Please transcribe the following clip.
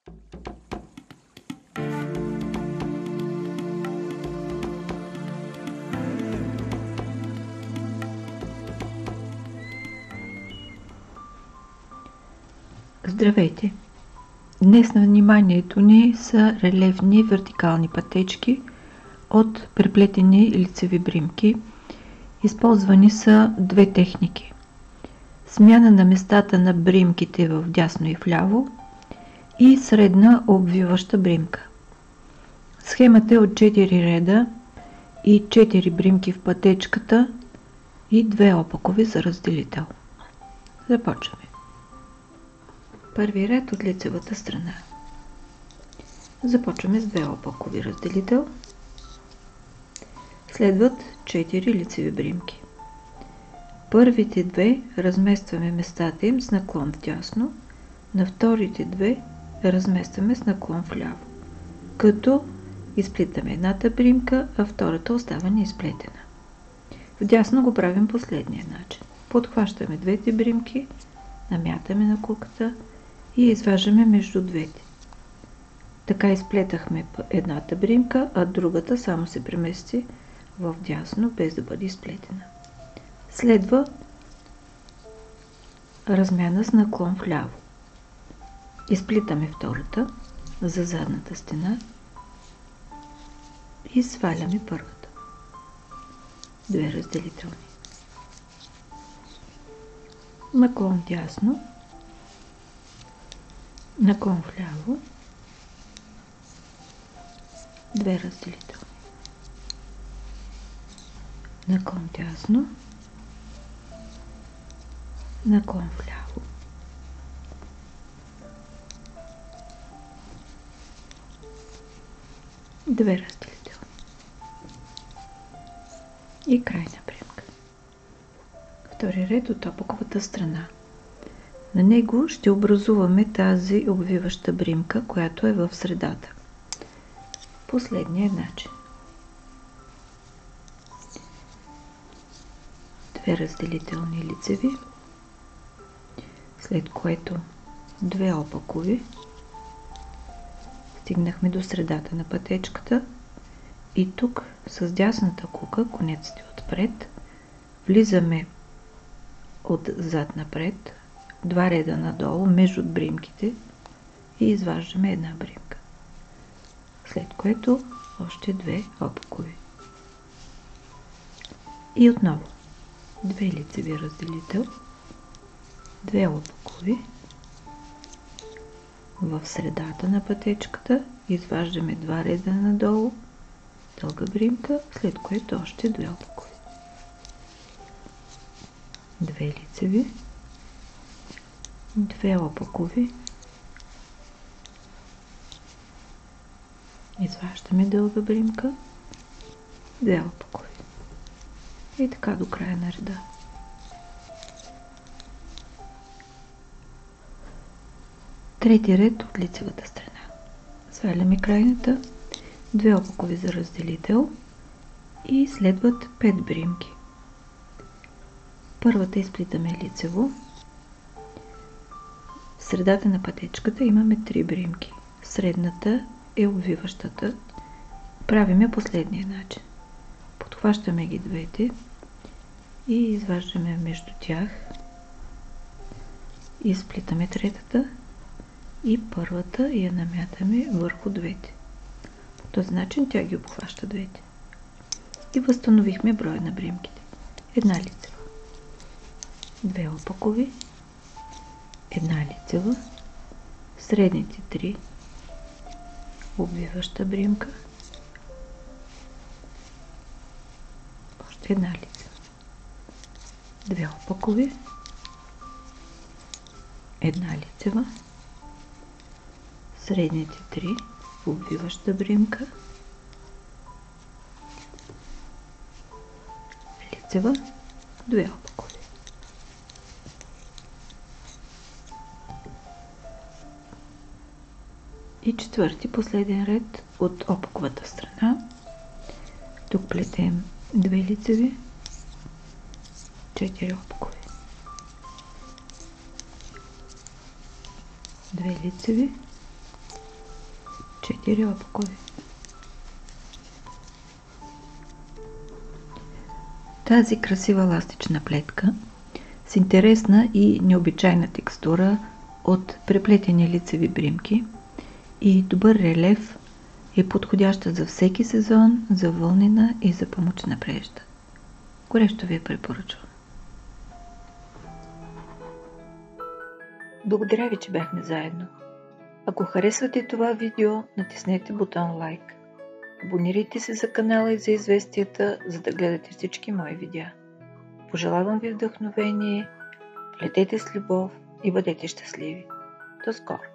Здравейте! Днес на вниманието ни са релефни вертикални пътечки от преплетени лицеви бримки. Използвани са две техники. Смяна на местата на бримките в дясно и вляво и средна обвиваща бримка. Схемата е от 4 реда и 4 бримки в пътечката и 2 опакови за разделител. Започваме. Първи ред от лицевата страна. Започваме с 2 опакови разделител. Следват 4 лицеви бримки. Първите 2 разместваме местата им с наклон вдясно, на вторите 2 разместваме с наклон вляво, като изплитаме едната бримка, а втората остава неизплетена. Вдясно го правим последния начин. Подхващаме двете бримки, намятаме на куката и изваждаме между двете. Така изплетахме едната бримка, а другата само се премести в дясно, без да бъде изплетена. Следва размяна с наклон вляво. Изплитаме втората за задната стена и сваляме първата. 2 разделителни. Наклон дясно, наклон вляво, 2 разделителни. Наклон дясно, наклон вляво, 2 разделителни. И крайна бримка. Втори ред от опаковата страна. На него ще образуваме тази обвиваща бримка, която е в средата. Последния начин. 2 разделителни лицеви, след което 2 опакови. Стигнахме до средата на пътечката и тук с дясната кука, конеците отпред, влизаме от зад напред, 2 реда надолу между бримките и изваждаме една бримка. След което още 2 опакови. И отново 2 лицеви разделител, 2 опакови, в средата на пътечката изваждаме 2 реда надолу, дълга бримка, след което още 2 опакови. 2 лицеви, 2 опакови, изваждаме дълга бримка, 2 опакови. И така до края на реда. Трети ред от лицевата страна. Сваляме крайната, 2 опакови за разделител и следват 5 бримки. Първата изплитаме лицево. В средата на пътечката имаме 3 бримки. Средната е обвиващата. Правиме последния начин. Подхващаме ги двете и изваждаме между тях. Изплитаме третата и първата я намятаме върху двете. По този начин тя ги обхваща двете. И възстановихме броя на бримките. Една лицева, 2 опакови, една лицева, средните 3, обвиваща бримка, още една лицева, 2 опакови, една лицева, средните 3, обвиваща бримка, лицева, 2 опакови. И четвърти, последен ред от опаковата страна. Тук плетем 2 лицеви, 4 опакови, 2 лицеви, 4 обкови. Тази красива ластична плетка с интересна и необичайна текстура от преплетени лицеви бримки и добър релеф е подходяща за всеки сезон, за вълнена и за памучна прежда. Горещо ви я препоръчвам. Благодаря ви, че бяхме заедно. Ако харесвате това видео, натиснете бутон лайк. Абонирайте се за канала и за известията, за да гледате всички мои видеа. Пожелавам ви вдъхновение, летете с любов и бъдете щастливи. До скоро!